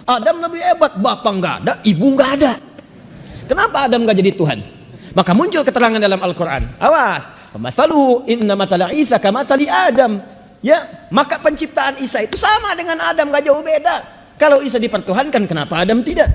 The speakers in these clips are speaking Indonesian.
Adam lebih hebat, bapak nggak ada, ibu nggak ada. Kenapa Adam nggak jadi Tuhan? Maka muncul keterangan dalam Al-Quran. Awas, masalu inna masala Isa kamatsali Adam. Ya, maka penciptaan Isa itu sama dengan Adam, nggak jauh beda. Kalau Isa dipertuhankan, kenapa Adam tidak?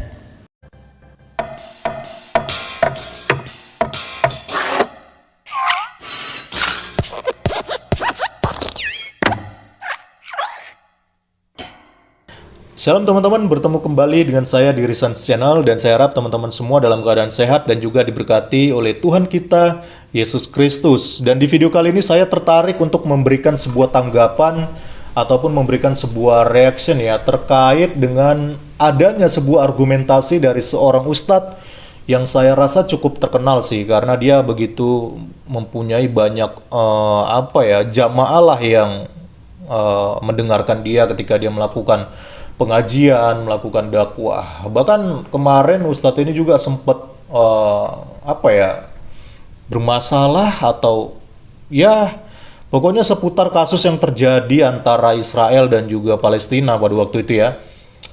Shalom teman-teman, bertemu kembali dengan saya di Risans Channel, dan saya harap teman-teman semua dalam keadaan sehat dan juga diberkati oleh Tuhan kita, Yesus Kristus. Dan di video kali ini saya tertarik untuk memberikan sebuah tanggapan ataupun memberikan sebuah reaction ya terkait dengan adanya sebuah argumentasi dari seorang ustadz yang saya rasa cukup terkenal sih, karena dia begitu mempunyai banyak jamaah lah yang mendengarkan dia ketika dia melakukan pengajian, melakukan dakwah. Bahkan kemarin Ustadz ini juga sempat bermasalah atau ya pokoknya seputar kasus yang terjadi antara Israel dan juga Palestina pada waktu itu ya,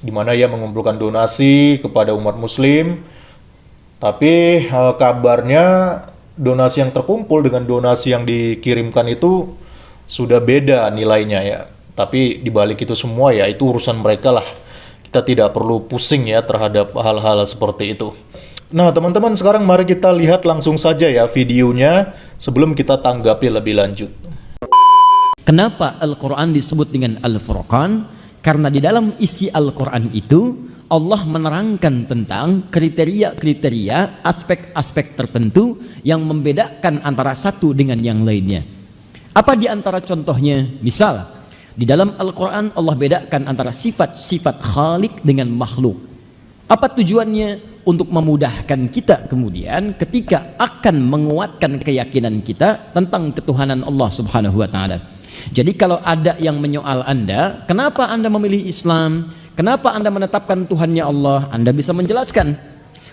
di mana ia mengumpulkan donasi kepada umat muslim. Tapi kabarnya donasi yang terkumpul dengan donasi yang dikirimkan itu sudah beda nilainya ya. Tapi dibalik itu semua ya itu urusan mereka lah. Kita tidak perlu pusing ya terhadap hal-hal seperti itu. Nah teman-teman, sekarang mari kita lihat langsung saja ya videonya sebelum kita tanggapi lebih lanjut. Kenapa Al-Quran disebut dengan Al-Furqan? Karena di dalam isi Al-Quran itu Allah menerangkan tentang kriteria-kriteria, aspek-aspek tertentu yang membedakan antara satu dengan yang lainnya. Apa di antara contohnya? Misal, di dalam Al-Quran Allah bedakan antara sifat-sifat Khalik dengan makhluk. Apa tujuannya? Untuk memudahkan kita kemudian ketika akan menguatkan keyakinan kita tentang ketuhanan Allah Subhanahu wa Ta'ala. Jadi kalau ada yang menyoal Anda, kenapa Anda memilih Islam? Kenapa Anda menetapkan Tuhannya Allah? Anda bisa menjelaskan.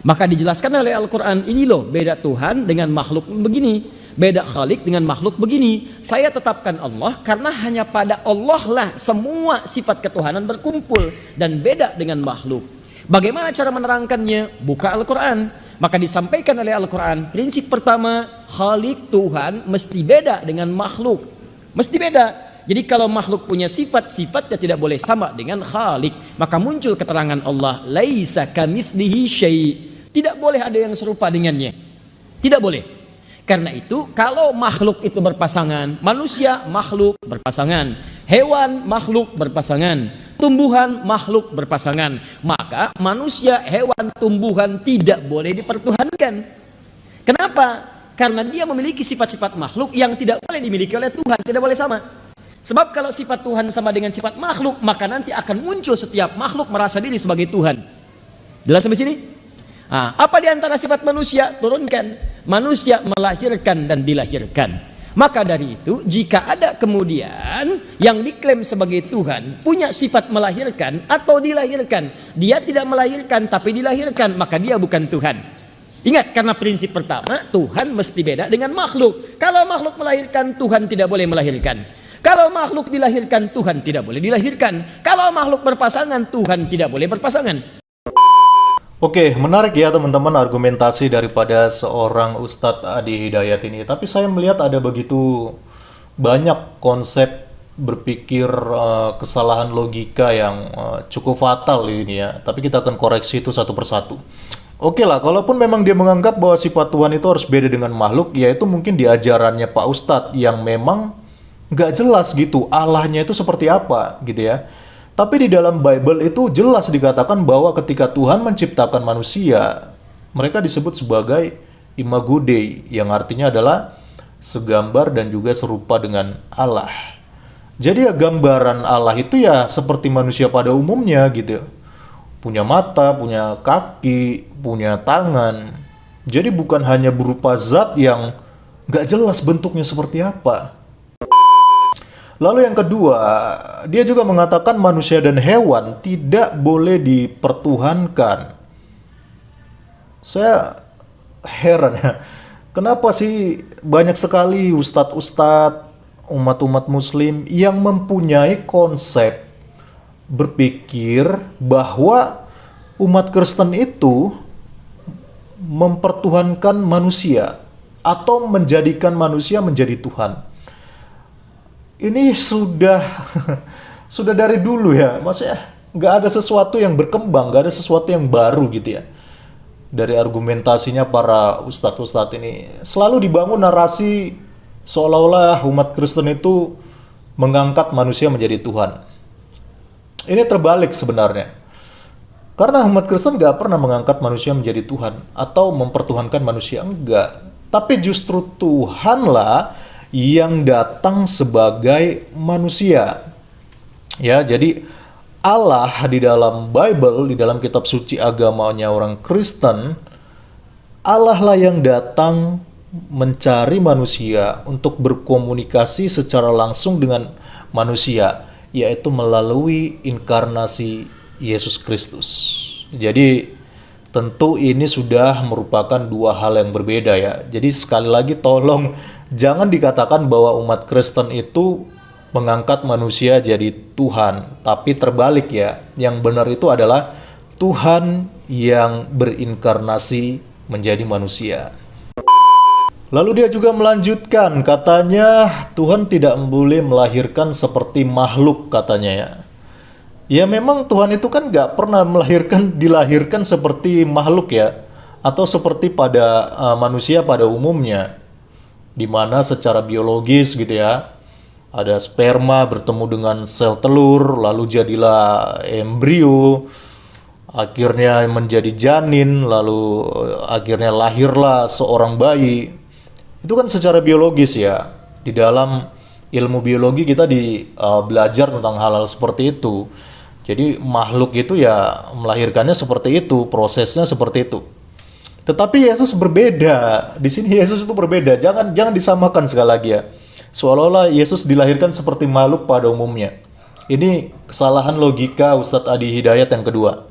Maka dijelaskan oleh Al-Quran, ini loh beda Tuhan dengan makhluk begini. Beda Khalik dengan makhluk begini. Saya tetapkan Allah karena hanya pada Allah lah semua sifat ketuhanan berkumpul, dan beda dengan makhluk. Bagaimana cara menerangkannya? Buka Al-Quran. Maka disampaikan oleh Al-Quran, prinsip pertama, Khalik Tuhan mesti beda dengan makhluk. Mesti beda. Jadi kalau makhluk punya sifat-sifatnya tidak boleh sama dengan Khalik. Maka muncul keterangan Allah, laisa kamitslihi syai'. Tidak boleh ada yang serupa dengannya. Tidak boleh. Karena itu kalau makhluk itu berpasangan, manusia makhluk berpasangan, hewan makhluk berpasangan, tumbuhan makhluk berpasangan, maka manusia, hewan, tumbuhan tidak boleh dipertuhankan. Kenapa? Karena dia memiliki sifat-sifat makhluk yang tidak boleh dimiliki oleh Tuhan, tidak boleh sama. Sebab kalau sifat Tuhan sama dengan sifat makhluk, maka nanti akan muncul setiap makhluk merasa diri sebagai Tuhan. Jelas sampai sini? Apa di antara sifat manusia? Turunkan. Manusia melahirkan dan dilahirkan. Maka dari itu, jika ada kemudian yang diklaim sebagai Tuhan punya sifat melahirkan atau dilahirkan, dia tidak melahirkan tapi dilahirkan, maka dia bukan Tuhan. Ingat, karena prinsip pertama, Tuhan mesti beda dengan makhluk. Kalau makhluk melahirkan, Tuhan tidak boleh melahirkan. Kalau makhluk dilahirkan, Tuhan tidak boleh dilahirkan. Kalau makhluk berpasangan, Tuhan tidak boleh berpasangan. Oke, menarik ya teman-teman argumentasi daripada seorang Ustadz Adi Hidayat ini. Tapi saya melihat ada begitu banyak konsep berpikir kesalahan logika yang cukup fatal ini ya. Tapi kita akan koreksi itu satu persatu. Oke lah, kalaupun memang dia menganggap bahwa sifat Tuhan itu harus beda dengan makhluk, ya itu mungkin di ajarannya Pak Ustadz yang memang nggak jelas gitu Allahnya itu seperti apa gitu ya. Tapi di dalam Bible itu jelas dikatakan bahwa ketika Tuhan menciptakan manusia, mereka disebut sebagai imago Dei, yang artinya adalah segambar dan juga serupa dengan Allah. Jadi ya gambaran Allah itu ya seperti manusia pada umumnya gitu. Punya mata, punya kaki, punya tangan. Jadi bukan hanya berupa zat yang nggak jelas bentuknya seperti apa. Lalu yang kedua, dia juga mengatakan manusia dan hewan tidak boleh dipertuhankan. Saya heran ya, kenapa sih banyak sekali ustadz-ustadz, umat-umat muslim yang mempunyai konsep berpikir bahwa umat Kristen itu mempertuhankan manusia atau menjadikan manusia menjadi Tuhan. Ini sudah sudah dari dulu ya, maksudnya nggak ada sesuatu yang berkembang, nggak ada sesuatu yang baru gitu ya. Dari argumentasinya para ustadz-ustadz ini selalu dibangun narasi seolah-olah umat Kristen itu mengangkat manusia menjadi Tuhan. Ini terbalik sebenarnya. Karena umat Kristen nggak pernah mengangkat manusia menjadi Tuhan atau mempertuhankan manusia, enggak. Tapi justru Tuhanlah yang datang sebagai manusia. Ya, jadi Allah di dalam Bible, di dalam kitab suci agamanya orang Kristen, Allah lah yang datang mencari manusia untuk berkomunikasi secara langsung dengan manusia, yaitu melalui inkarnasi Yesus Kristus. Jadi tentu ini sudah merupakan dua hal yang berbeda ya. Jadi sekali lagi tolong jangan dikatakan bahwa umat Kristen itu mengangkat manusia jadi Tuhan, tapi terbalik ya. Yang benar itu adalah Tuhan yang berinkarnasi menjadi manusia. Lalu dia juga melanjutkan, katanya Tuhan tidak boleh melahirkan seperti makhluk katanya ya. Ya memang Tuhan itu kan gak pernah dilahirkan seperti makhluk ya, atau seperti pada manusia pada umumnya, dimana secara biologis gitu ya, ada sperma bertemu dengan sel telur, lalu jadilah embrio, akhirnya menjadi janin, lalu akhirnya lahirlah seorang bayi. Itu kan secara biologis ya. Di dalam ilmu biologi kita belajar tentang hal-hal seperti itu. Jadi makhluk itu ya melahirkannya seperti itu, prosesnya seperti itu. Tetapi Yesus berbeda. Di sini Yesus itu berbeda. Jangan disamakan sekali lagi ya. Seolah-olah Yesus dilahirkan seperti makhluk pada umumnya. Ini kesalahan logika Ustadz Adi Hidayat yang kedua.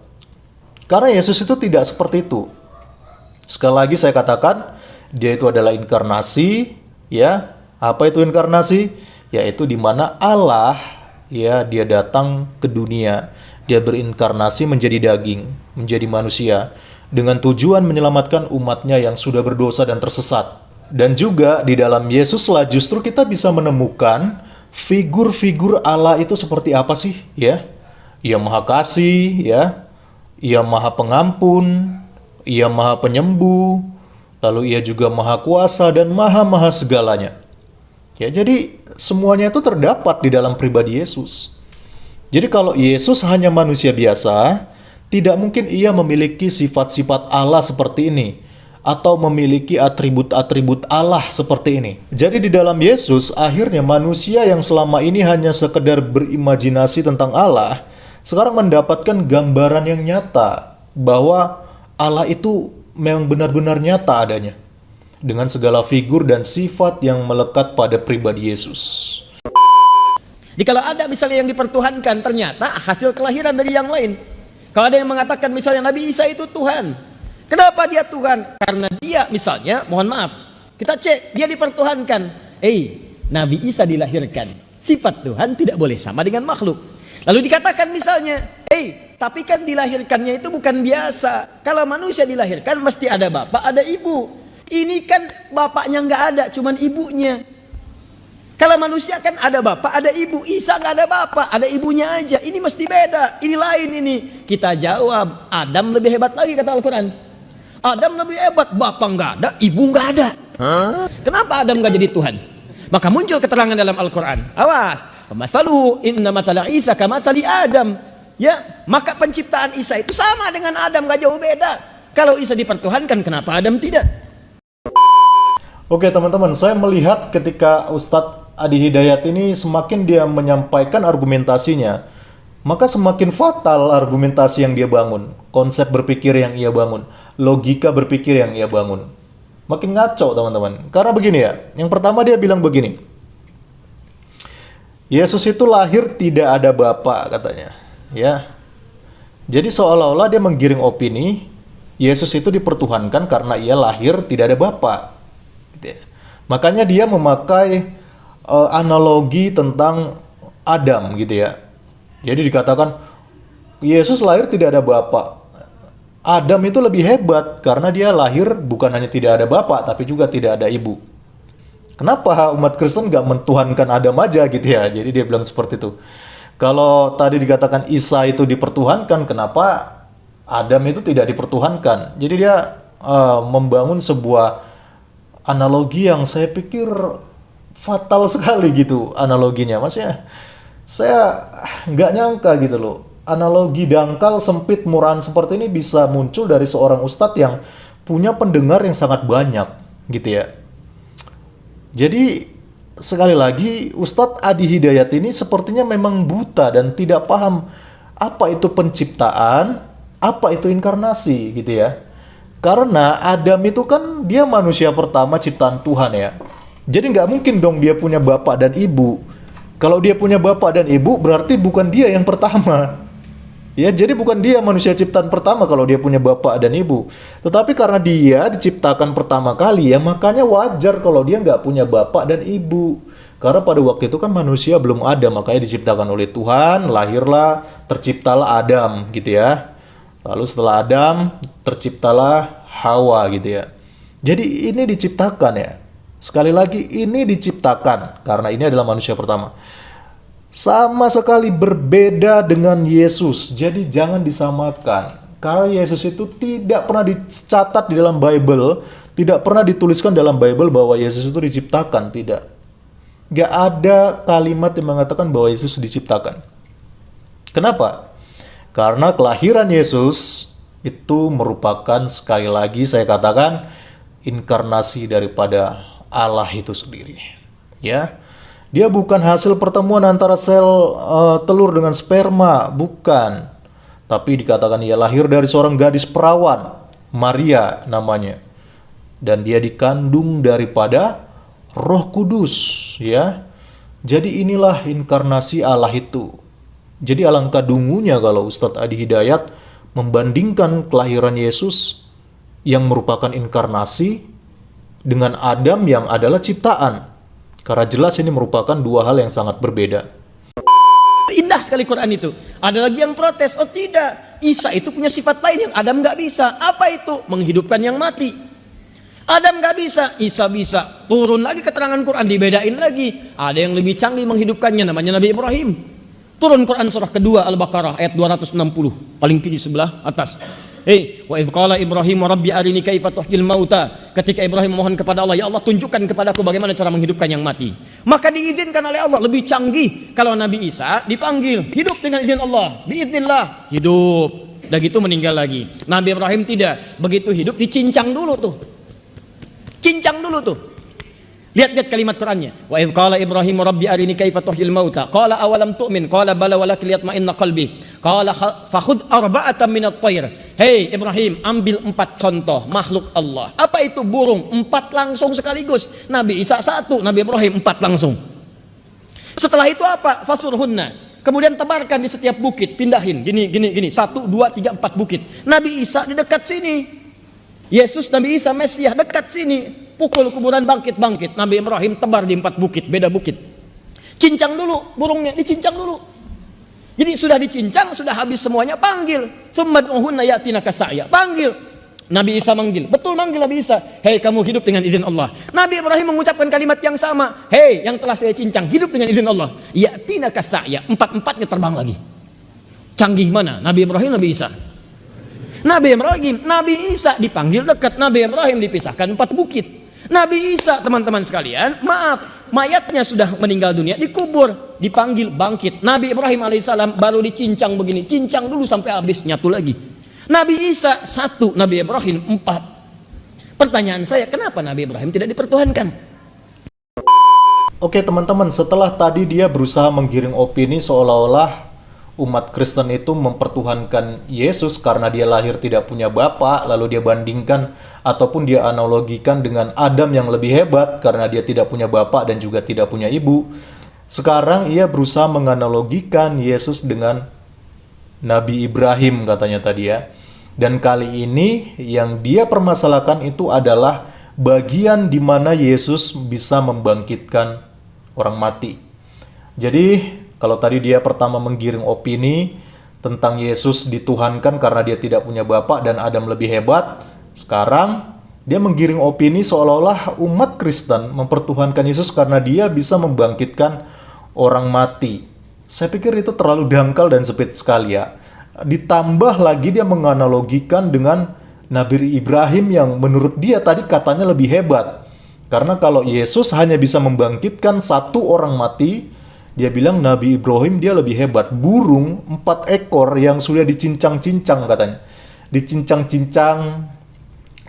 Karena Yesus itu tidak seperti itu. Sekali lagi saya katakan, dia itu adalah inkarnasi, ya. Apa itu inkarnasi? Yaitu di mana Allah, ya, dia datang ke dunia, dia berinkarnasi menjadi daging, menjadi manusia, dengan tujuan menyelamatkan umatnya yang sudah berdosa dan tersesat. Dan juga di dalam Yesuslah justru kita bisa menemukan figur-figur Allah itu seperti apa sih, ya? Ia Maha Kasih, ya. Ia Maha Pengampun, Ia Maha Penyembuh, lalu Ia juga Maha Kuasa dan Maha segalanya. Ya, jadi semuanya itu terdapat di dalam pribadi Yesus. Jadi kalau Yesus hanya manusia biasa, tidak mungkin Ia memiliki sifat-sifat Allah seperti ini, atau memiliki atribut-atribut Allah seperti ini. Jadi di dalam Yesus, akhirnya manusia yang selama ini hanya sekedar berimajinasi tentang Allah, sekarang mendapatkan gambaran yang nyata bahwa Allah itu memang benar-benar nyata adanya, dengan segala figur dan sifat yang melekat pada pribadi Yesus. Jadi kalau ada misalnya yang dipertuhankan, ternyata hasil kelahiran dari yang lain. Kalau ada yang mengatakan misalnya Nabi Isa itu Tuhan, kenapa dia Tuhan? Karena dia misalnya, mohon maaf, kita cek, dia dipertuhankan. Nabi Isa dilahirkan, sifat Tuhan tidak boleh sama dengan makhluk. Lalu dikatakan misalnya, tapi kan dilahirkannya itu bukan biasa. Kalau manusia dilahirkan mesti ada bapak, ada ibu. Ini kan bapaknya nggak ada, cuman ibunya. Kalau manusia kan ada bapak, ada ibu. Isa nggak ada bapak, ada ibunya aja. Ini mesti beda, ini lain ini. Kita jawab, Adam lebih hebat lagi kata Al-Quran. Adam lebih hebat, bapak nggak ada, ibu nggak ada. Kenapa Adam nggak jadi Tuhan? Maka muncul keterangan dalam Al-Quran. Awas. Masaluhu inna matala Isa kamatsali Adam. Ya, maka penciptaan Isa itu sama dengan Adam, gak jauh beda. Kalau Isa dipertuhankan, kenapa Adam tidak? Oke teman-teman, saya melihat ketika Ustadz Adi Hidayat ini semakin dia menyampaikan argumentasinya, maka semakin fatal argumentasi yang dia bangun, konsep berpikir yang ia bangun, logika berpikir yang ia bangun. Makin ngaco teman-teman. Karena begini ya, yang pertama dia bilang begini, Yesus itu lahir tidak ada bapak katanya, ya. Jadi seolah-olah dia menggiring opini Yesus itu dipertuhankan karena ia lahir tidak ada bapak. Gitu ya. Makanya dia memakai analogi tentang Adam gitu ya. Jadi dikatakan Yesus lahir tidak ada bapak. Adam itu lebih hebat karena dia lahir bukan hanya tidak ada bapak, tapi juga tidak ada ibu. Kenapa umat Kristen nggak mentuhankan Adam aja gitu ya? Jadi dia bilang seperti itu. Kalau tadi dikatakan Isa itu dipertuhankan, kenapa Adam itu tidak dipertuhankan? Jadi dia membangun sebuah analogi yang saya pikir fatal sekali gitu analoginya. Maksudnya saya nggak nyangka gitu loh. Analogi dangkal, sempit, murahan seperti ini bisa muncul dari seorang ustadz yang punya pendengar yang sangat banyak gitu ya. Jadi sekali lagi Ustadz Adi Hidayat ini sepertinya memang buta dan tidak paham apa itu penciptaan, apa itu inkarnasi gitu ya. Karena Adam itu kan dia manusia pertama ciptaan Tuhan ya. Jadi nggak mungkin dong dia punya bapak dan ibu. Kalau dia punya bapak dan ibu berarti bukan dia yang pertama. Ya, jadi bukan dia manusia ciptaan pertama kalau dia punya bapak dan ibu. Tetapi karena dia diciptakan pertama kali ya, makanya wajar kalau dia nggak punya bapak dan ibu. Karena pada waktu itu kan manusia belum ada, makanya diciptakan oleh Tuhan, lahirlah, terciptalah Adam gitu ya. Lalu setelah Adam, terciptalah Hawa gitu ya. Jadi ini diciptakan ya. Sekali lagi ini diciptakan karena ini adalah manusia pertama. Sama sekali berbeda dengan Yesus. Jadi jangan disamakan. Karena Yesus itu tidak pernah dicatat di dalam Bible, tidak pernah dituliskan dalam Bible bahwa Yesus itu diciptakan, tidak. Gak ada kalimat yang mengatakan bahwa Yesus diciptakan. Kenapa? Karena kelahiran Yesus itu merupakan, sekali lagi saya katakan, inkarnasi daripada Allah itu sendiri. Ya. Dia bukan hasil pertemuan antara sel telur dengan sperma, bukan. Tapi dikatakan ia lahir dari seorang gadis perawan, Maria namanya. Dan dia dikandung daripada Roh Kudus, ya. Jadi inilah inkarnasi Allah itu. Jadi alangkah dungunya kalau Ustadz Adi Hidayat membandingkan kelahiran Yesus yang merupakan inkarnasi dengan Adam yang adalah ciptaan. Karena jelas ini merupakan dua hal yang sangat berbeda. Indah sekali Quran itu. Ada lagi yang protes, oh tidak, Isa itu punya sifat lain yang Adam nggak bisa. Apa itu? Menghidupkan yang mati. Adam nggak bisa, Isa bisa. Turun lagi keterangan Quran, dibedain lagi. Ada yang lebih canggih menghidupkannya, namanya Nabi Ibrahim. Turun Quran surah kedua Al-Baqarah ayat 260, paling tinggi sebelah atas. Wa idz qala Ibrahim rabbi arini kaifa tuhyil mauta. Ketika Ibrahim memohon kepada Allah, ya Allah tunjukkan kepadaku bagaimana cara menghidupkan yang mati. Maka diizinkan oleh Allah, lebih canggih kalau Nabi Isa dipanggil, hidup dengan izin Allah, biiznillah, hidup. Udah gitu meninggal lagi. Nabi Ibrahim tidak, begitu hidup dicincang dulu tuh. Cincang dulu tuh. Lihat kalimat Qur'annya. Wa idz qala Ibrahim rabbi arini kaifa tuhyil mauta. Qala awalam tu'min? Qala bala walakin liyatma'inna qalbi. Qala fakhudh arba'atan minat thair. Hei Ibrahim, ambil 4 contoh makhluk Allah. Apa itu burung? 4 langsung sekaligus. Nabi Isa 1, Nabi Ibrahim 4 langsung. Setelah itu apa? Fasurhunna. Kemudian tebarkan di setiap bukit, pindahin. Gini. 1, 2, 3, 4 bukit. Nabi Isa di dekat sini. Yesus, Nabi Isa, Mesias dekat sini. Pukul kuburan bangkit. Nabi Ibrahim tebar di 4 bukit, beda bukit. Cincang dulu burungnya, dicincang dulu. Jadi sudah dicincang, sudah habis semuanya, panggil. Tsummad'uhunna ya'tinaka sa'ya. Panggil. Nabi Isa manggil. Betul manggil Nabi Isa. Hei kamu hidup dengan izin Allah. Nabi Ibrahim mengucapkan kalimat yang sama. Hei yang telah saya cincang, hidup dengan izin Allah. Ya'tinaka sa'ya. 4-4-nya terbang lagi. Canggih mana? Nabi Ibrahim, Nabi Isa. Nabi Ibrahim, Nabi Isa dipanggil dekat. Nabi Ibrahim dipisahkan 4 bukit. Nabi Isa, teman-teman sekalian, maaf, mayatnya sudah meninggal dunia, dikubur, dipanggil bangkit. Nabi Ibrahim alaihissalam baru dicincang begini, cincang dulu sampai habis, nyatu lagi. Nabi Isa 1, Nabi Ibrahim 4. Pertanyaan saya, kenapa Nabi Ibrahim tidak dipertuhankan? Oke teman-teman, setelah tadi dia berusaha menggiring opini seolah-olah umat Kristen itu mempertuhankan Yesus karena dia lahir tidak punya bapak, lalu dia bandingkan ataupun dia analogikan dengan Adam yang lebih hebat karena dia tidak punya bapak dan juga tidak punya ibu. Sekarang ia berusaha menganalogikan Yesus dengan Nabi Ibrahim katanya tadi ya. Dan kali ini yang dia permasalahkan itu adalah bagian di mana Yesus bisa membangkitkan orang mati. Jadi kalau tadi dia pertama menggiring opini tentang Yesus dituhankan karena dia tidak punya bapak dan Adam lebih hebat. Sekarang dia menggiring opini seolah-olah umat Kristen mempertuhankan Yesus karena dia bisa membangkitkan orang mati. Saya pikir itu terlalu dangkal dan sempit sekali ya. Ditambah lagi dia menganalogikan dengan Nabi Ibrahim yang menurut dia tadi katanya lebih hebat. Karena kalau Yesus hanya bisa membangkitkan satu orang mati, dia bilang Nabi Ibrahim dia lebih hebat. Burung 4 ekor yang sudah dicincang-cincang katanya. Dicincang-cincang,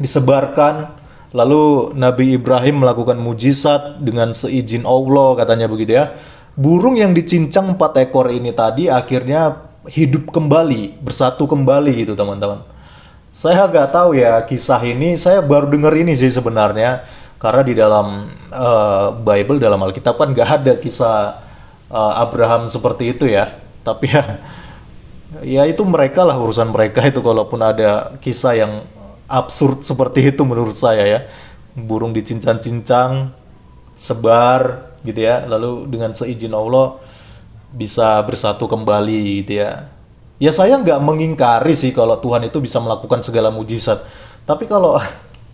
disebarkan. Lalu Nabi Ibrahim melakukan mujizat dengan seizin Allah katanya begitu ya. Burung yang dicincang 4 ekor ini tadi akhirnya hidup kembali, bersatu kembali gitu teman-teman. Saya nggak tahu ya kisah ini, saya baru dengar ini sih sebenarnya. Karena di dalam Bible, dalam Alkitab kan nggak ada kisah Abraham seperti itu ya. Tapi ya itu mereka lah, urusan mereka itu kalaupun ada kisah yang absurd seperti itu menurut saya ya. Burung dicincang-cincang, sebar gitu ya, lalu dengan seizin Allah bisa bersatu kembali gitu ya. Ya saya nggak mengingkari sih kalau Tuhan itu bisa melakukan segala mujizat. Tapi kalau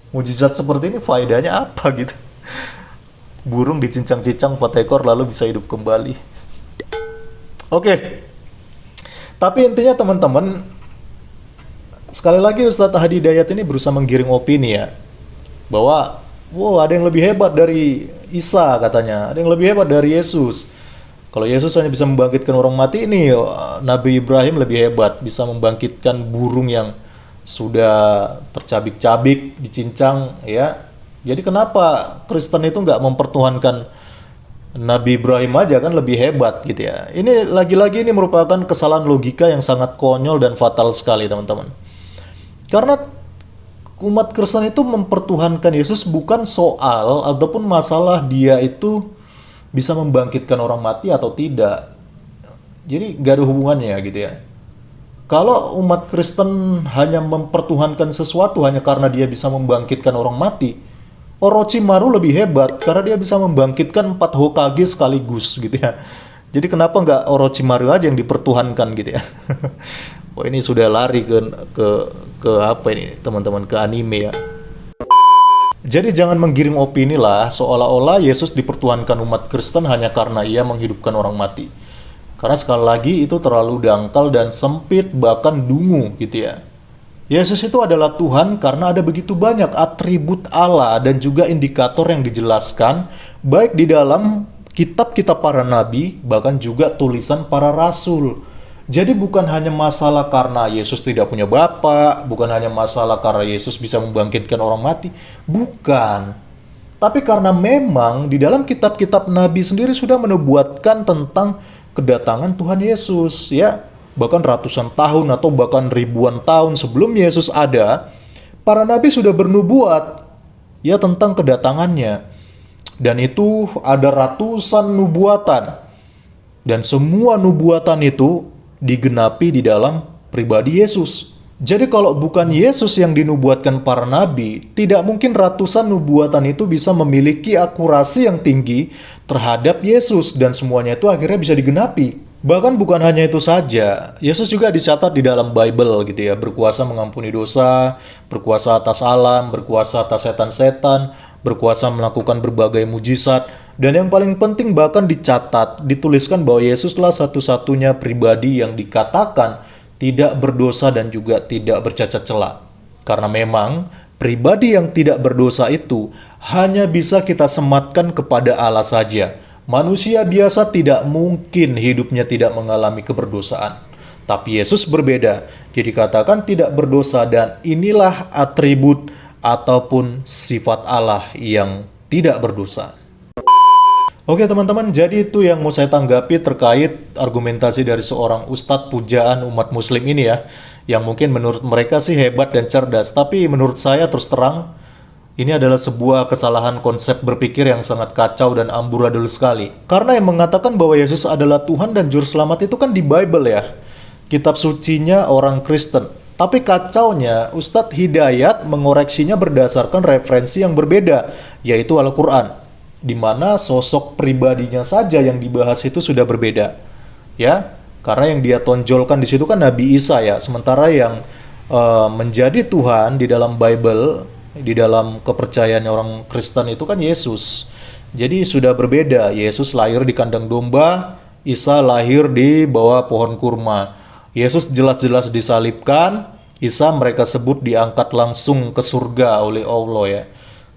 mujizat seperti ini faedahnya apa gitu? Burung dicincang-cincang 4 ekor lalu bisa hidup kembali. Oke. Tapi intinya teman-teman, sekali lagi Ustadz Hadi Hidayat ini berusaha menggiring opini ya. Bahwa, wow ada yang lebih hebat dari Isa katanya. Ada yang lebih hebat dari Yesus. Kalau Yesus hanya bisa membangkitkan orang mati, ini Nabi Ibrahim lebih hebat. Bisa membangkitkan burung yang sudah tercabik-cabik, dicincang ya. Jadi kenapa Kristen itu nggak mempertuhankan Nabi Ibrahim aja kan lebih hebat gitu ya. Ini lagi-lagi ini merupakan kesalahan logika yang sangat konyol dan fatal sekali teman-teman. Karena umat Kristen itu mempertuhankan Yesus bukan soal ataupun masalah dia itu bisa membangkitkan orang mati atau tidak. Jadi nggak ada hubungannya gitu ya. Kalau umat Kristen hanya mempertuhankan sesuatu hanya karena dia bisa membangkitkan orang mati, Orochimaru lebih hebat karena dia bisa membangkitkan 4 Hokage sekaligus gitu ya. Jadi kenapa nggak Orochimaru aja yang dipertuhankan gitu ya? Wah ini sudah lari ke apa ini teman-teman, ke anime ya. Jadi jangan menggiring opini lah seolah-olah Yesus dipertuhankan umat Kristen hanya karena ia menghidupkan orang mati. Karena sekali lagi itu terlalu dangkal dan sempit bahkan dungu gitu ya. Yesus itu adalah Tuhan karena ada begitu banyak atribut Allah dan juga indikator yang dijelaskan baik di dalam kitab-kitab para nabi bahkan juga tulisan para rasul. Jadi bukan hanya masalah karena Yesus tidak punya bapa, bukan hanya masalah karena Yesus bisa membangkitkan orang mati, bukan. Tapi karena memang di dalam kitab-kitab nabi sendiri sudah menubuatkan tentang kedatangan Tuhan Yesus ya. Bahkan ratusan tahun atau bahkan ribuan tahun sebelum Yesus ada, para nabi sudah bernubuat ya tentang kedatangannya. Dan itu ada ratusan nubuatan. Dan semua nubuatan itu digenapi di dalam pribadi Yesus. Jadi kalau bukan Yesus yang dinubuatkan para nabi, tidak mungkin ratusan nubuatan itu bisa memiliki akurasi yang tinggi terhadap Yesus dan semuanya itu akhirnya bisa digenapi. Bahkan bukan hanya itu saja, Yesus juga dicatat di dalam Bible gitu ya, berkuasa mengampuni dosa, berkuasa atas alam, berkuasa atas setan-setan, berkuasa melakukan berbagai mujizat, dan yang paling penting bahkan dicatat, dituliskan bahwa Yesuslah satu-satunya pribadi yang dikatakan tidak berdosa dan juga tidak bercacat celah. Karena memang pribadi yang tidak berdosa itu hanya bisa kita sematkan kepada Allah saja. Manusia biasa tidak mungkin hidupnya tidak mengalami keberdosaan. Tapi Yesus berbeda. Jadi katakan tidak berdosa dan inilah atribut ataupun sifat Allah yang tidak berdosa. Oke teman-teman, jadi itu yang mau saya tanggapi terkait argumentasi dari seorang ustadz pujaan umat muslim ini ya. Yang mungkin menurut mereka sih hebat dan cerdas. Tapi menurut saya terus terang, ini adalah sebuah kesalahan konsep berpikir yang sangat kacau dan amburadul sekali. Karena yang mengatakan bahwa Yesus adalah Tuhan dan Juru Selamat itu kan di Bible ya. Kitab sucinya orang Kristen. Tapi kacaunya, Ustadz Hidayat mengoreksinya berdasarkan referensi yang berbeda, yaitu Al-Quran. Di mana sosok pribadinya saja yang dibahas itu sudah berbeda. Ya, Karena yang dia tonjolkan di situ kan Nabi Isa ya, sementara yang menjadi Tuhan di dalam Bible, di dalam kepercayaan orang Kristen itu kan Yesus. Jadi sudah berbeda. Yesus lahir di kandang domba, Isa lahir di bawah pohon kurma. Yesus jelas-jelas disalibkan, Isa mereka sebut diangkat langsung ke surga oleh Allah ya.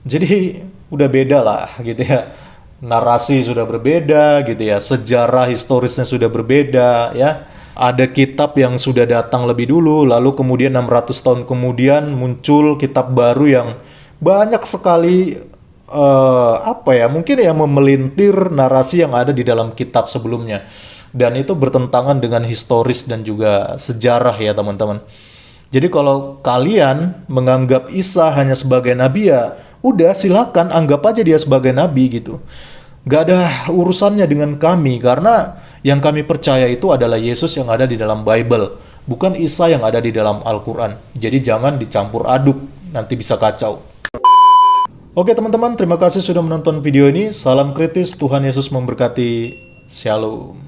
Jadi udah beda lah gitu ya. Narasi sudah berbeda gitu ya. Sejarah historisnya sudah berbeda ya. Ada kitab yang sudah datang lebih dulu, lalu kemudian 600 tahun kemudian muncul kitab baru yang banyak sekali mungkin ya memelintir narasi yang ada di dalam kitab sebelumnya. Dan itu bertentangan dengan historis dan juga sejarah ya teman-teman. Jadi kalau kalian menganggap Isa hanya sebagai nabi ya, udah silakan anggap aja dia sebagai nabi gitu. Gak ada urusannya dengan kami karena yang kami percaya itu adalah Yesus yang ada di dalam Bible, bukan Isa yang ada di dalam Al-Quran. Jadi jangan dicampur aduk, nanti bisa kacau. Oke teman-teman, terima kasih sudah menonton video ini. Salam kritis, Tuhan Yesus memberkati. Shalom.